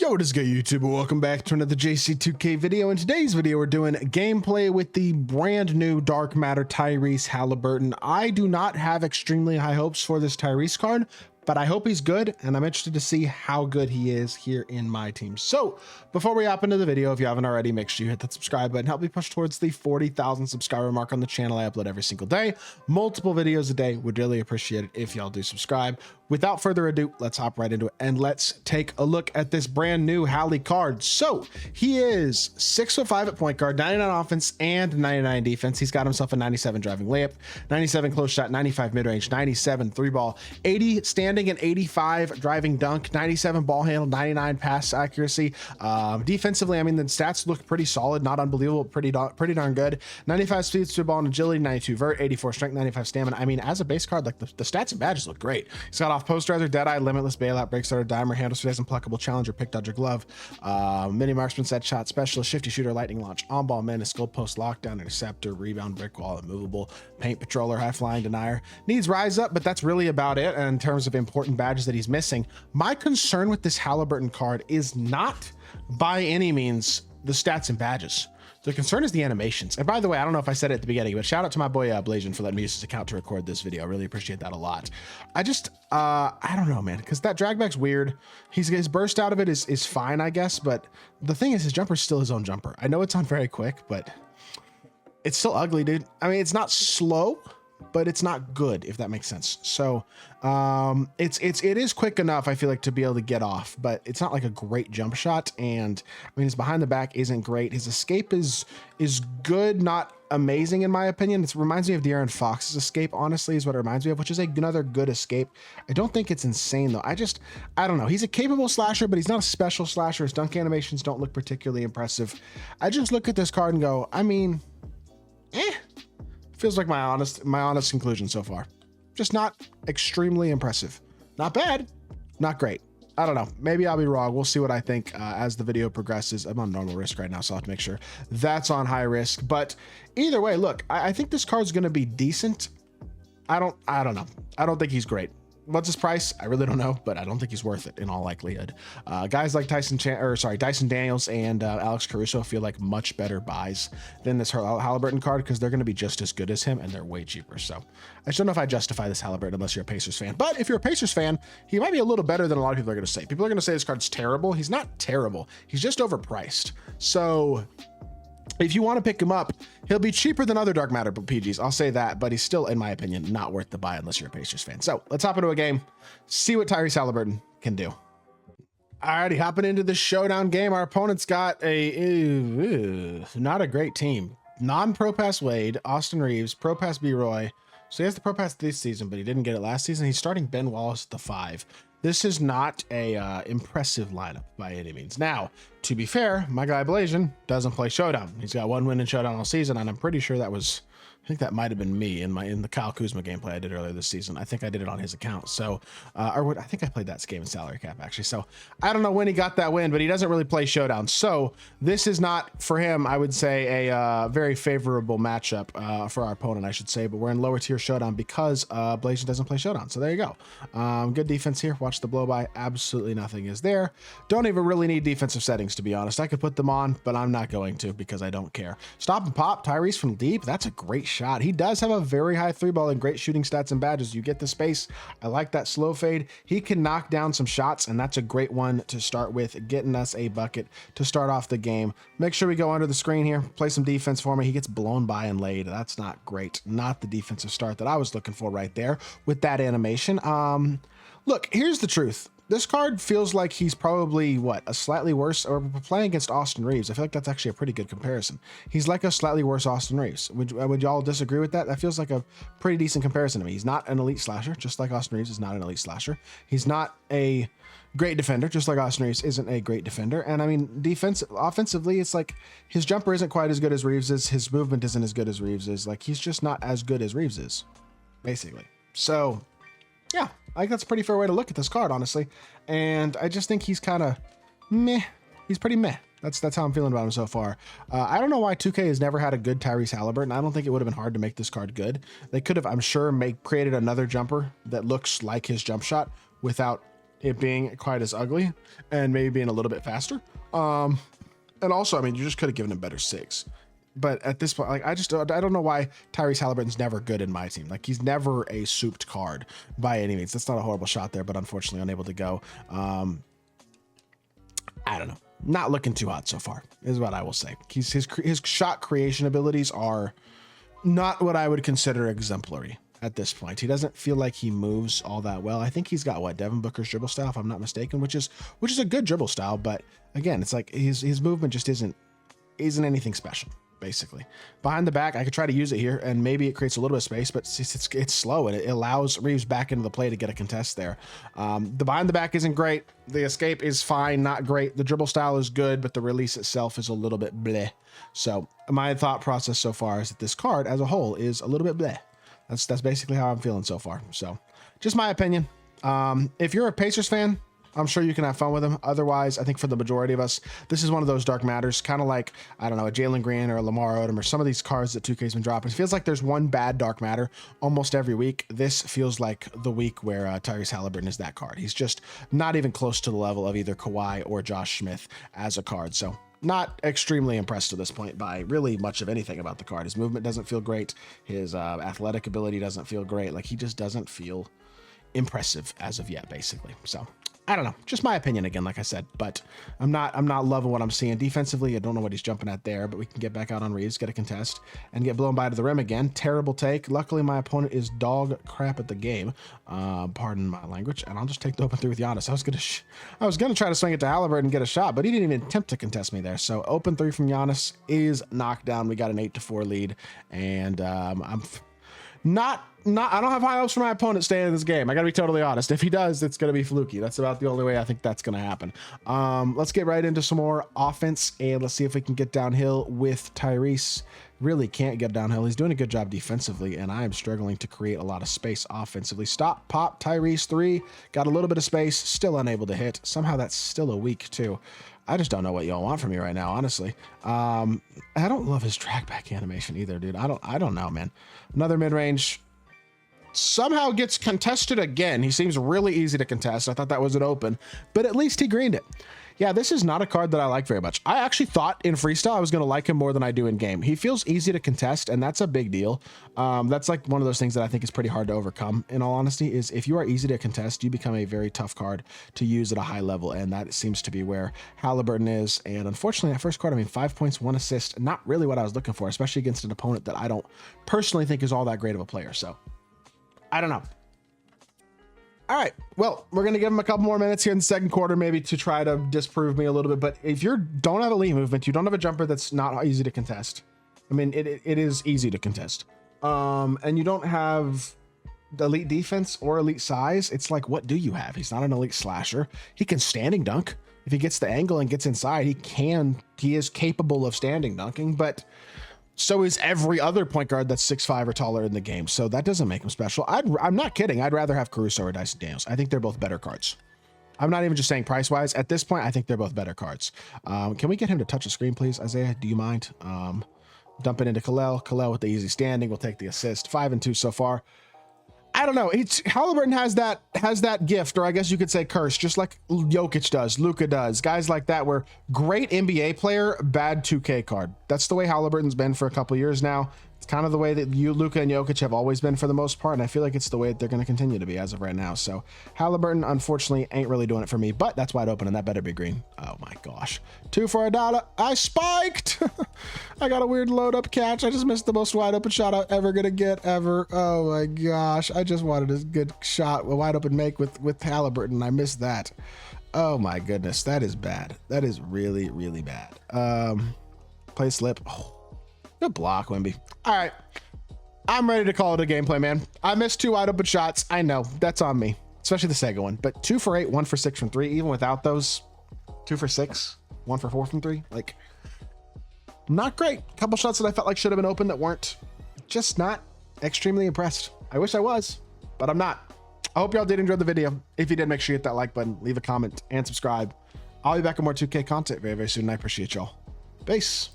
Yo, what is good, YouTube? Welcome back to another JC2K video. In today's video, we're doing gameplay with the brand new Dark Matter TYRESE HALIBURTON. I do not have extremely high hopes for this TYRESE card, but I hope he's good, and I'm interested to see how good he is here in my team. So before we hop into the video, if you haven't already, make sure you hit that subscribe button. Help me push towards the 40,000 subscriber mark on the channel. I upload every single day, multiple videos a day. Would really appreciate it if y'all do subscribe. Without further ado, let's hop right into it and let's take a look at this brand new HALI card. So he is 6'5" at point guard, 99 offense and 99 defense. He's got himself a 97 driving layup, 97 close shot, 95 mid-range, 97 three ball, 80 standing and 85 driving dunk, 97 ball handle, 99 pass accuracy. Defensively, I mean, the stats look pretty solid, not unbelievable, pretty darn good. 95 speed, through ball and agility, 92 vert, 84 strength, 95 stamina. I mean, as a base card, like the stats and badges look great. He's got off posterizer, deadeye, limitless bailout, break starter, dimer, handle space, implacable challenger, pick dodger, glove, mini marksman, set shot, specialist, shifty shooter, lightning launch, on ball, menace, goal post, lockdown, interceptor, rebound, brick wall, immovable, paint patroller, high flying, denier. Needs rise up, but that's really about it in terms of important badges that he's missing. My concern with this HALIBURTON card is not by any means the stats and badges. The concern is the animations. And by the way, I don't know if I said it at the beginning, but shout out to my boy Blasian for letting me use his account to record this video. I really appreciate that a lot. I don't know, man, because that drag back's weird. His burst out of it is fine, I guess, but the thing is his jumper is still his own jumper. I know it's on very quick, but it's still ugly, dude. I mean, it's not slow, but it's not good, if that makes sense. So it is quick enough, I feel like, to be able to get off, but it's not like a great jump shot. And I mean, his behind the back isn't great. His escape is good, not amazing in my opinion. It reminds me of De'Aaron Fox's escape, honestly, is what it reminds me of, which is another good escape. I don't think it's insane though. I don't know. He's a capable slasher, but he's not a special slasher. His dunk animations don't look particularly impressive. I just look at this card and go, I mean, feels like my honest conclusion so far. Just not extremely impressive. Not bad, not great. I don't know. Maybe I'll be wrong. We'll see what I think as the video progresses. I'm on normal risk right now, so I'll have to make sure that's on high risk. But either way, look, I think this card's going to be decent. I don't know. I don't think he's great. What's his price? I really don't know, but I don't think he's worth it in all likelihood. Guys like Dyson Daniels and Alex Caruso feel like much better buys than this HALIBURTON card because they're going to be just as good as him and they're way cheaper. So I just don't know if I justify this HALIBURTON unless you're a Pacers fan. But if you're a Pacers fan, he might be a little better than a lot of people are going to say. People are going to say this card's terrible. He's not terrible. He's just overpriced. So if you want to pick him up, he'll be cheaper than other Dark Matter PGs. I'll say that, but he's still, in my opinion, not worth the buy unless you're a Pacers fan. So let's hop into a game, see what TYRESE HALIBURTON can do. Alrighty, hopping into the showdown game. Our opponent's got not a great team. Non-Pro Pass Wade, Austin Reeves, Pro Pass B. Roy. So he has the Pro Pass this season, but he didn't get it last season. He's starting Ben Wallace at the 5. This is not a impressive lineup by any means. Now, to be fair, my guy Blasian doesn't play Showdown. He's got 1 win in Showdown all season, and I'm pretty sure that was, I think that might have been me in the Kyle Kuzma gameplay I did earlier this season. I think I did it on his account. So, I think I played that game in salary cap actually. So I don't know when he got that win, but he doesn't really play Showdown. So this is not for him, I would say, a very favorable matchup for our opponent, I should say. But we're in lower tier Showdown because Blasian doesn't play Showdown. So there you go. Good defense here. Watch the blow by. Absolutely nothing is there. Don't even really need defensive settings, to be honest. I could put them on, but I'm not going to because I don't care. Stop and pop. TYRESE from deep. That's a great shot. He does have a very high 3-ball and great shooting stats and badges. You get the space. I like that slow fade. He can knock down some shots, and that's a great one to start with, getting us a bucket to start off the game. Make sure we go under the screen here, play some defense for me. He gets blown by and laid. That's not great. Not the defensive start that I was looking for right there with that animation. Look, here's the truth. This card feels like he's probably, what, a slightly worse, or playing against Austin Reeves. I feel like that's actually a pretty good comparison. He's like a slightly worse Austin Reeves. Would y'all disagree with that? That feels like a pretty decent comparison to me. He's not an elite slasher, just like Austin Reeves is not an elite slasher. He's not a great defender, just like Austin Reeves isn't a great defender. And I mean, offensively, it's like his jumper isn't quite as good as Reeves's. His movement isn't as good as Reeves's. Like, he's just not as good as Reeves is, basically. So yeah, I think that's a pretty fair way to look at this card, honestly. And I just think he's kind of meh. He's pretty meh. That's how I'm feeling about him so far. I don't know why 2K has never had a good TYRESE HALIBURTON. I don't think it would have been hard to make this card good. They could have, I'm sure, created another jumper that looks like his jump shot without it being quite as ugly and maybe being a little bit faster. And also, I mean, you just could have given him better SIGs. But at this point, like, I don't know why Tyrese Halliburton's never good in my team. Like, he's never a souped card by any means. That's not a horrible shot there, but unfortunately unable to go. I don't know. Not looking too hot so far is what I will say. His shot creation abilities are not what I would consider exemplary at this point. He doesn't feel like he moves all that well. I think he's got what, Devin Booker's dribble style, if I'm not mistaken, which is a good dribble style. But again, it's like his movement just isn't anything special. Basically, behind the back, I could try to use it here and maybe it creates a little bit of space, but it's slow and it allows Reeves back into the play to get a contest there. The behind the back isn't great. The escape is fine, not great. The dribble style is good, but the release itself is a little bit bleh. So my thought process so far is that this card as a whole is a little bit bleh. That's basically how I'm feeling so far. So just my opinion. If you're a Pacers fan, I'm sure you can have fun with him. Otherwise, I think for the majority of us, this is one of those dark matters, kind of like, I don't know, a Jalen Green or a Lamar Odom or some of these cards that 2K's been dropping. It feels like there's one bad dark matter almost every week. This feels like the week where Tyrese Halliburton is that card. He's just not even close to the level of either Kawhi or Josh Smith as a card. So not extremely impressed to this point by really much of anything about the card. His movement doesn't feel great. His athletic ability doesn't feel great. Like, he just doesn't feel impressive as of yet, basically. So I don't know, just my opinion again, like I said, but I'm not loving what I'm seeing defensively. I don't know what he's jumping at there, but we can get back out on Reeves, get a contest, and get blown by to the rim again. Terrible take. Luckily, my opponent is dog crap at the game. Pardon my language, and I'll just take the open three with Giannis. I was gonna try to swing it to Halliburton and get a shot, but he didn't even attempt to contest me there. So open three from Giannis is knocked down. We got an 8-4 lead, and I don't have high hopes for my opponent staying in this game. I gotta be totally honest. If he does, it's gonna be fluky. That's about the only way I think that's gonna happen. Let's get right into some more offense and let's see if we can get downhill with Tyrese. Really can't get downhill. He's doing a good job defensively, and I am struggling to create a lot of space offensively. Stop, pop, Tyrese 3. Got a little bit of space, still unable to hit. Somehow that's still a weak too. I just don't know what y'all want from me right now, honestly. I don't love his track back animation either, dude. I don't know, man. Another mid-range. Somehow gets contested again. He seems really easy to contest. I thought that was an open, but at least he greened it. Yeah, this is not a card that I like very much. I actually thought in freestyle I was going to like him more than I do in game. He feels easy to contest, and that's a big deal. That's like one of those things that I think is pretty hard to overcome, in all honesty, is if you are easy to contest, you become a very tough card to use at a high level, and that seems to be where Halliburton is. And unfortunately, that first card, I mean, 5 points, 1 assist, not really what I was looking for, especially against an opponent that I don't personally think is all that great of a player. So I don't know. All right, well, we're going to give him a couple more minutes here in the second quarter, maybe to try to disprove me a little bit. But if you don't have elite movement, you don't have a jumper that's not easy to contest. I mean, it is easy to contest. And you don't have the elite defense or elite size. It's like, what do you have? He's not an elite slasher. He can standing dunk. If he gets the angle and gets inside, he is capable of standing dunking, but so is every other point guard that's 6'5" or taller in the game. So that doesn't make him special. I'm not kidding. I'd rather have Caruso or Dyson Daniels. I think they're both better cards. I'm not even just saying price wise. At this point, I think they're both better cards. Can we get him to touch the screen, please? Isaiah, do you mind? Dump it into Kalel. Kalel with the easy standing will take the assist. 5 and 2 so far. I don't know. Halliburton has that gift, or I guess you could say curse, just like Jokic does, Luka does, guys like that, where great NBA player, bad 2K card. That's the way Halliburton's been for a couple years now. It's kind of the way that Luka and Jokic have always been for the most part, and I feel like it's the way that they're going to continue to be as of right now. So Halliburton, unfortunately, ain't really doing it for me, but that's wide open, and that better be green. Oh my gosh. 2 for $1. I spiked. I got a weird load up catch. I just missed the most wide open shot I'm ever going to get ever. Oh my gosh. I just wanted a good shot, a wide open make with Halliburton. I missed that. Oh my goodness. That is bad. That is really, really bad. Play slip. Oh. Good block, Wemby. All right. I'm ready to call it a gameplay, man. I missed 2 wide open shots. I know. That's on me. Especially the Sega one. But 2 for 8, 1 for 6 from 3. Even without those 2 for 6, 1 for 4 from 3. Like, not great. A couple shots that I felt like should have been open that weren't. Just not extremely impressed. I wish I was, but I'm not. I hope y'all did enjoy the video. If you did, make sure you hit that like button, leave a comment, and subscribe. I'll be back with more 2K content very, very soon. I appreciate y'all. Peace.